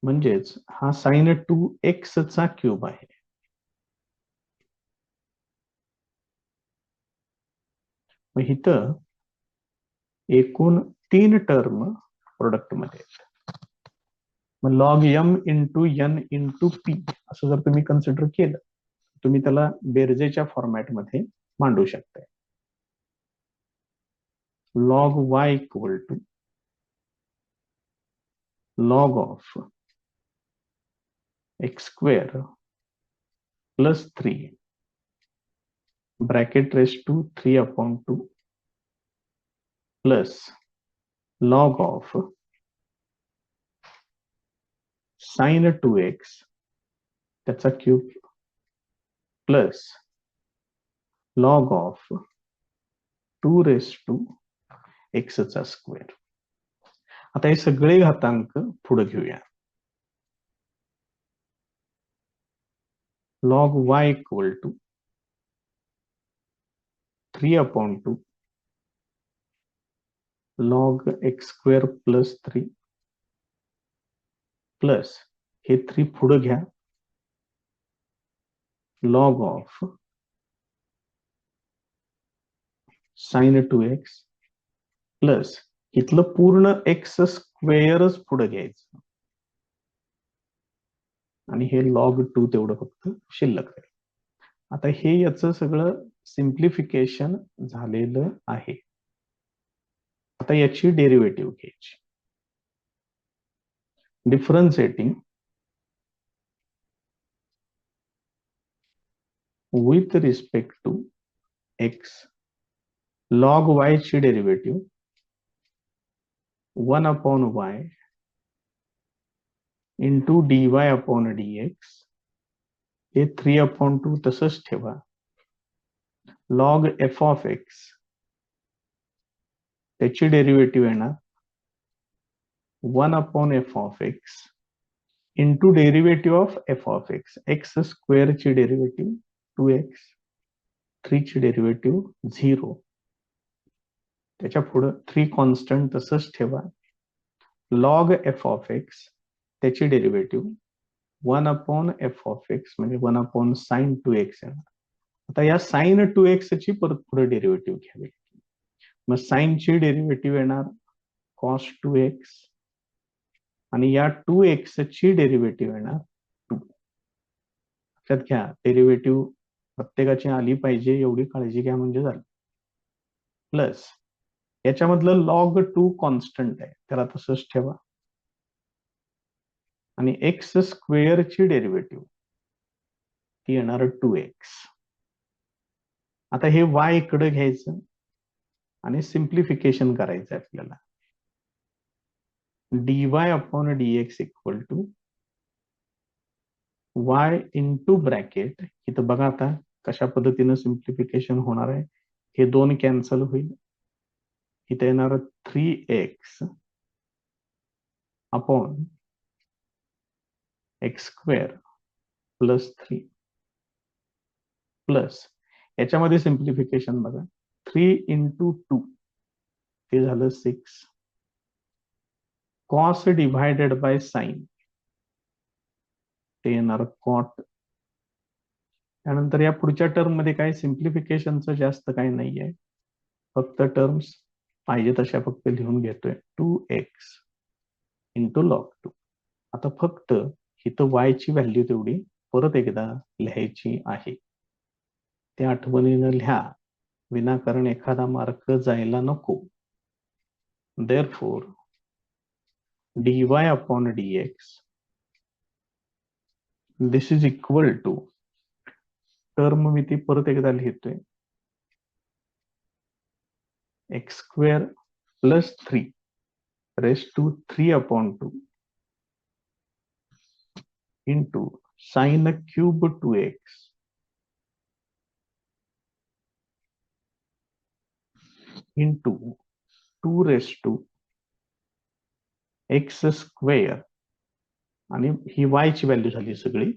म्हणजेच हा साइन 2x चा क्यूब आहे. मग इथं एकूण 3 टर्म प्रोडक्ट मध्ये आहेत. मग log m into n into p असं जर तुम्ही कन्सिडर केलं तुम्ही त्याला बेरजेच्या फॉर्मॅटमध्ये मांडू शकताय. Log y equal to log of x square plus 3 bracket raised to 3 upon 2 plus log of sin 2x त्याचा cube plus log of 2 raised to x चा स्क्वेअर. आता हे सगळे घातांक पुढे घेऊया. log y equal to 3 upon 2 log x square plus 3 plus हे 3 पुढे घ्या log of sin 2x plus इथलं पूर्ण x स्क्वेअरच पुढे घ्यायचं आणि हे log 2 तेवढं फक्त शिल्लक आहे. आता हे याचं सगळं सिम्प्लिफिकेशन झालेलं आहे. आता याची डेरिव्हेटिव्ह घ्यायची. Differentiating with respect to x log y ची derivative 1 upon y into dy upon dx हे 3 upon 2 तसंच ठेवा. log f of x त्याची डेरिव्हेटिव्ह येणार 1 upon f of x into derivative of f of x x square ची derivative 2x 3 ची derivative 0 त्याच्या पुढे 3 कॉन्स्टंट तसंच ठेवा. log f of x त्याची derivative 1 upon f of x म्हणजे 1 upon sin 2x येणार. आता या sin 2x ची परत पुढे डेरिव्हेटिव्ह घ्यावी. मग sin ची डेरिव्हेटिव्ह येणार cos 2x आणि या 2x ची डेरिव्हेटिव्ह येणार 2. लक्षात घ्या डेरिव्हेटिव्ह प्रत्येकाची आली पाहिजे एवढी काळजी घ्या म्हणजे झालं. प्लस याच्यामधलं log 2 कॉन्स्टंट आहे त्याला तसंच ठेवा आणि एक्स स्क्वेअर ची डेरिव्हेटिव्ह ती येणार 2x. आता हे y इकडे घ्यायचं आणि सिम्प्लिफिकेशन करायचं आपल्याला. dy upon dx equal to y into bracket इथं बघा आता कशा पद्धतीनं सिम्प्लिफिकेशन होणार आहे. हे 2 कॅन्सल होईल. इथे येणार 3x upon x square plus 3 plus याच्यामध्ये सिम्प्लिफिकेशन बघा 3 इंटू 2 ते झालं 6 कॉस डिव्हायडेड बाय साइन ते येणार कॉट. त्यानंतर या पुढच्या टर्म मध्ये काय सिम्प्लिफिकेशनचं जास्त काही नाहीये फक्त टर्म्स पाहिजे तशा फक्त लिहून घेतोय 2x इंटू लॉग 2. आता फक्त इथं y ची व्हॅल्यू तेवढी परत एकदा लिहायची आहे. ते आठवणीनं लिहा विनाकारण एखादा मार्क जायला नको. therefore dy upon dx this is equal to term मी ती परत एकदा लिहितोय x square plus 3 raised to 3 upon 2 into sin cube 2x into 2 raised to x square आणि ही y ची व्हॅल्यू झाली सगळी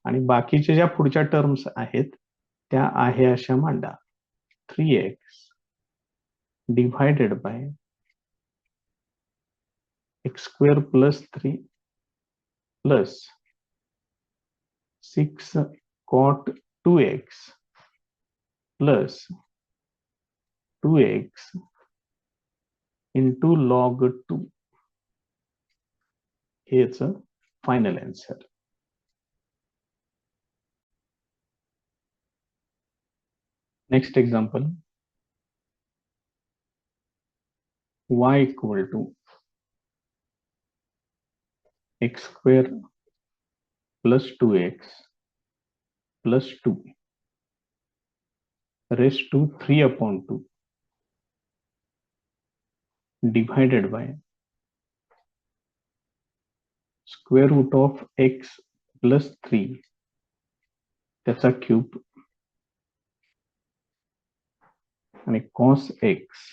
आणि बाकीच्या ज्या पुढच्या टर्म्स आहेत त्या आहे अशा मांडा. 3x divided by x square plus 3 plus 6 cot 2x plus 2x into log 2 हेच final answer. Next example y equal to x square plus 2x plus 2 raised to 3/2 divided by square root of x plus 3 त्याचा cube आणि cos x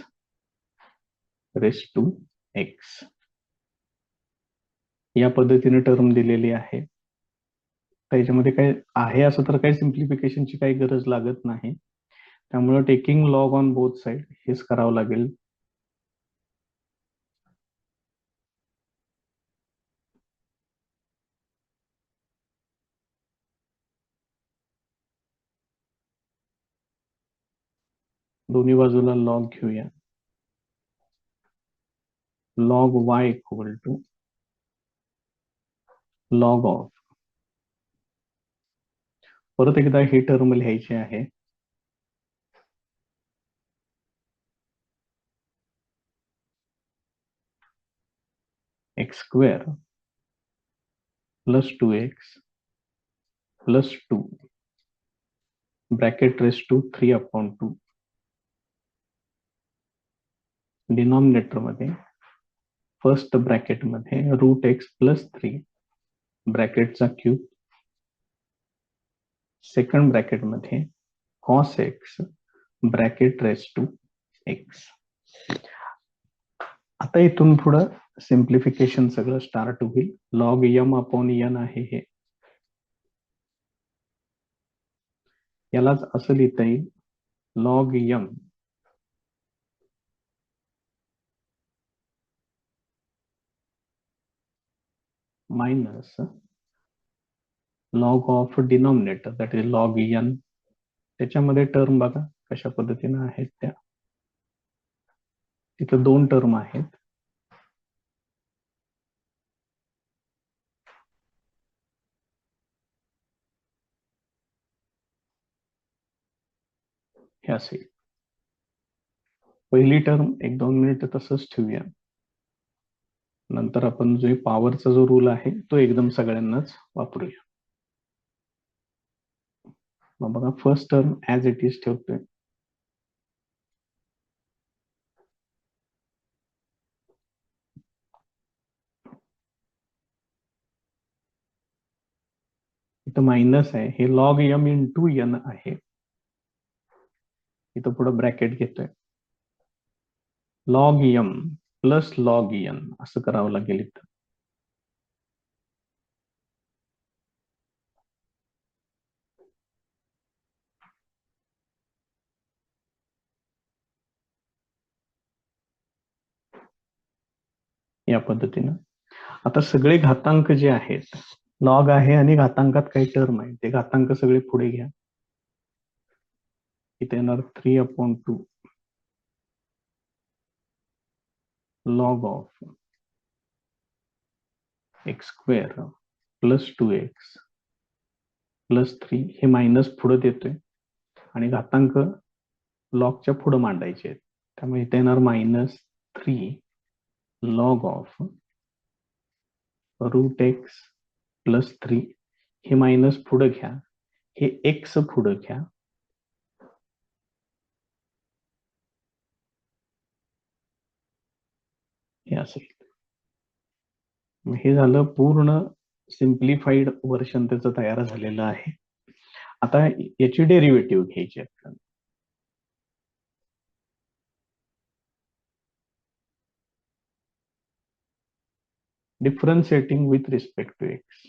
raised to x या पद्धतीने term दिलेली आहे. त्याच्यामध्ये काय आहे असं तर काही सिम्प्लिफिकेशनची काही गरज लागत नाही. त्यामुळे taking log on both side हेच करावं लागेल. दोन्ही बाजूला लॉग घेऊया. Log y equal to log of, परत एकदा ही टर्म लिहायची आहे. X square plus 2x plus 2 bracket raise to 3/2 denominator मध्ये फर्स्ट ब्रॅकेट मध्ये रूट एक्स प्लस 3 ब्रॅकेटचा क्यूब, सेकंड ब्रॅकेट मध्ये cos x bracket raise to x. आता इथून पुढं सिम्प्लिफिकेशन सगळं स्टार्ट होईल. लॉग m अपॉन n आहे हे, यालाच असं लिहिता येईल log m minus log of denominator that is log n. त्याच्यामध्ये टर्म बघा कशा पद्धतीने आहेत त्या. तिथं 2 टर्म आहेत. हे असेल. पहिली टर्म 1-2 मिनिट तसंच ठेवूया. नंतर आपण जो पॉवरचा जो रूल आहे तो एकदम सगळ्यांनाच वापरूया. मग बघा first term as it is ठेवतोय. इथं मायनस आहे, हे लॉग m इंटू n आहे. इथं पुढे ब्रॅकेट घेतोय. Log m plus log n असं करावं लागेल इथं. या पद्धतीनं आता सगळे घातांक जे आहेत, लॉग आहे आणि घातांकात काही टर्म आहे, ते घातांक सगळे पुढे घ्या. इथे येणार 3/2 log of x square plus 2x plus 3 हे मायनस पुढे देतोय आणि घातांक लॉगच्या पुढे मांडायचे आहेत. त्यामुळे इथे येणार -3 log of root x plus 3 हे मायनस पुढे घ्या, हे एक्स पुढे घ्या. हे असेल. हे झालं पूर्ण सिम्प्लिफाईड व्हर्जन त्याचं तयार झालेलं आहे. आता याची डेरिव्हेटिव्ह घ्यायची आहे. Differentiating with respect to x.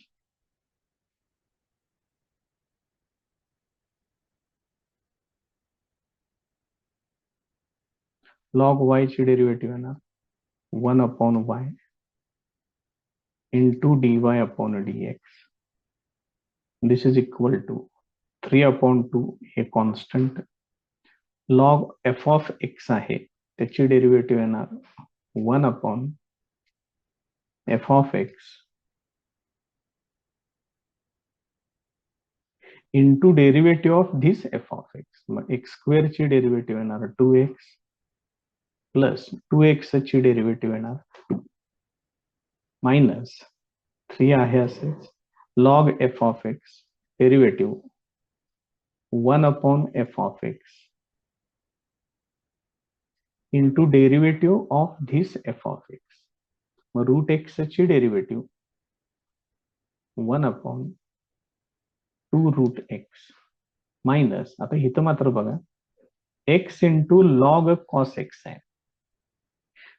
Log y ची डेरिव्हेटिव्ह येणार 1/y into dy/dx. This is equal to 3/2 हे constant. Log f of x आहे त्याची डेरिव्हेटिव्ह येणार 1/f of x into derivative of this f of x. मग x square ची derivative येणार 2x plus 2x ची डेरिव्हेटिव्ह येणार 2 मायनस 3 आहे असेच. Log f of x derivative 1 upon f of x into derivative of this f of x. मग root x ची derivative 1 upon 2 root x minus, आता इथं मात्र बघा x into log cos x आहे,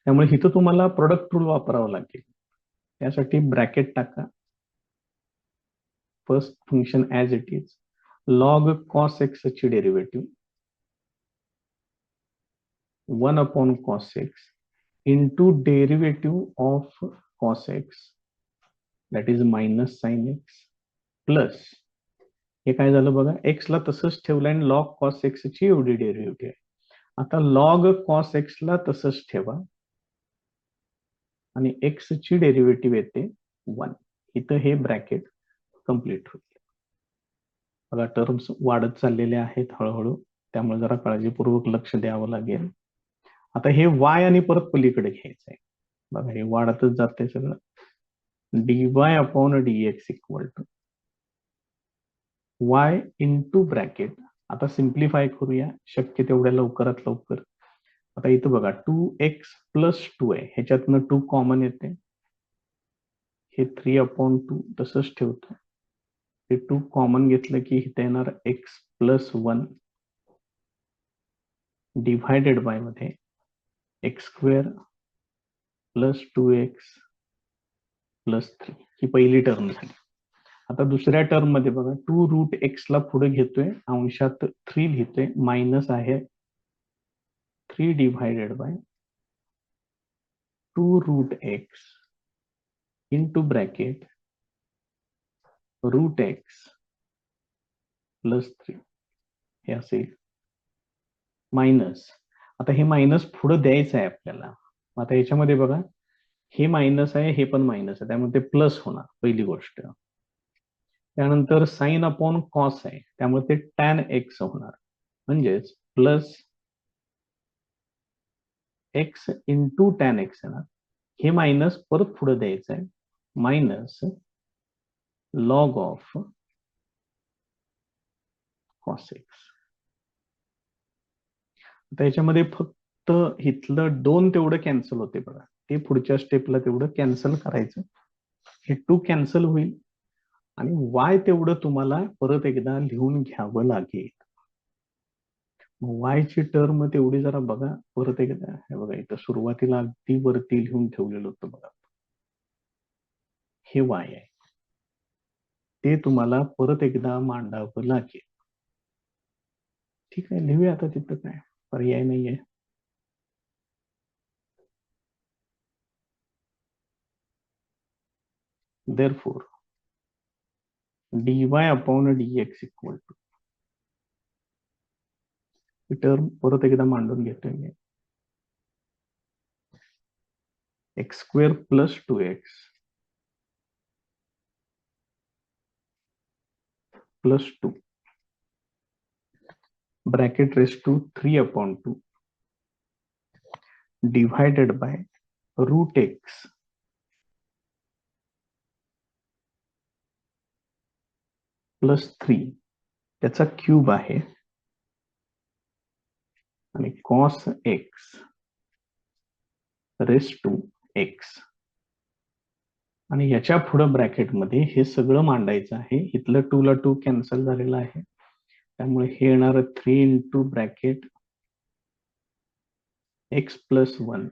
त्यामुळे इथं तुम्हाला प्रोडक्ट रूल वापरावं लागेल. त्यासाठी ब्रॅकेट टाका. First function as it is, log cos x ची derivative 1 upon cos x into derivative of cos x that is minus sine x plus, हे काय झालं बघा, एक्स ला तसंच ठेवलं आणि लॉग कॉस एक्स ची एवढी डेरिव्हेटिव्ह आहे. आता लॉग कॉस एक्स ला तसंच ठेवा आणि एक्स ची डेरिव्हेटिव्ह येते 1. इथं हे ब्रॅकेट कम्प्लीट होईल. बघा टर्म्स वाढत चाललेले आहेत हळूहळू, त्यामुळे जरा काळजीपूर्वक लक्ष द्यावं लागेल. आता हे वाय आणि परत पलीकडे घ्यायचंय. बघा हे वाढतच जाते सगळं. dy upon dx equal to y into bracket. आता सिम्प्लिफाय करूया शक्य तेवढ्या लवकरात लवकर. आता इथं बघा 2x प्लस 2 आहे, ह्याच्यातनं 2 कॉमन येते, हे 3 अपॉन 2 तसंच ठेवतो. हे 2 कॉमन घेतलं की इथे येणार x प्लस 1 डिव्हायडेड बाय मध्ये x square plus 2x plus 3. ही पहिली टर्म झाली. आता दुसऱ्या टर्म मध्ये बघा 2 रूट एक्स ला पुढे घेतोय, अंशात 3 लिहितोय, मायनस आहे 3 divided by 2 root x into bracket root x plus 3 हे असेल मायनस. आता हे मायनस पुढे द्यायचं आहे आपल्याला. आता याच्यामध्ये बघा हे मायनस आहे, हे पण मायनस आहे, त्यामुळे ते प्लस होणार पहिली गोष्ट. त्यानंतर साइन अपॉन कॉस आहे, त्यामुळे ते टॅन एक्स होणार, म्हणजेच plus x into tan x येणार. हे मायनस परत पुढे द्यायचं आहे, minus log of cos x. त्याच्यामध्ये फक्त इथलं 2 तेवढं कॅन्सल होते बघा, ते पुढच्या स्टेपला तेवढं कॅन्सल करायचं. हे 2 कॅन्सल होईल आणि वाय तेवढं तुम्हाला परत एकदा लिहून घ्यावं लागेल. वाय ची टर्म तेवढी जरा बघा परत एकदा. हे बघा इथं सुरुवातीला अगदी वरती लिहून ठेवलेलं होतं बघा, हे वाय आहे, ते तुम्हाला परत एकदा मांडावं लागेल. ठीक आहे, लिहूया आता, तिथं काय पर्याय नाहीये. Therefore, dy upon dx equal to, ही टर्म परत एकदा मांडून घेतोय मी, x square plus 2x plus 2 bracket raise to 3 upon 2 divided by root x plus 3 त्याचा क्यूब आहे आणि cos x raise to x, आणि याच्या पुढे ब्रॅकेटमध्ये हे सगळं मांडायचं आहे. इथलं 2 ला 2 कॅन्सल झालेलं आहे, त्यामुळे हे येणार 3 into bracket x plus 1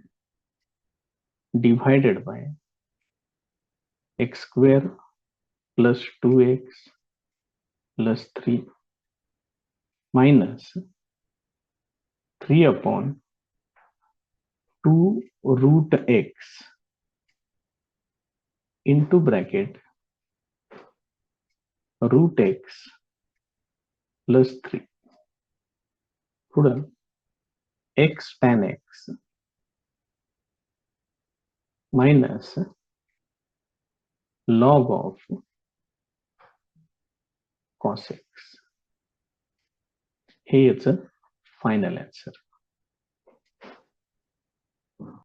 divided by x square plus 2x plus 3 minus 3 upon 2 root x into bracket root x plus 3 पुढं x tan x minus log of cos x. हे याचं फायनल आन्सर.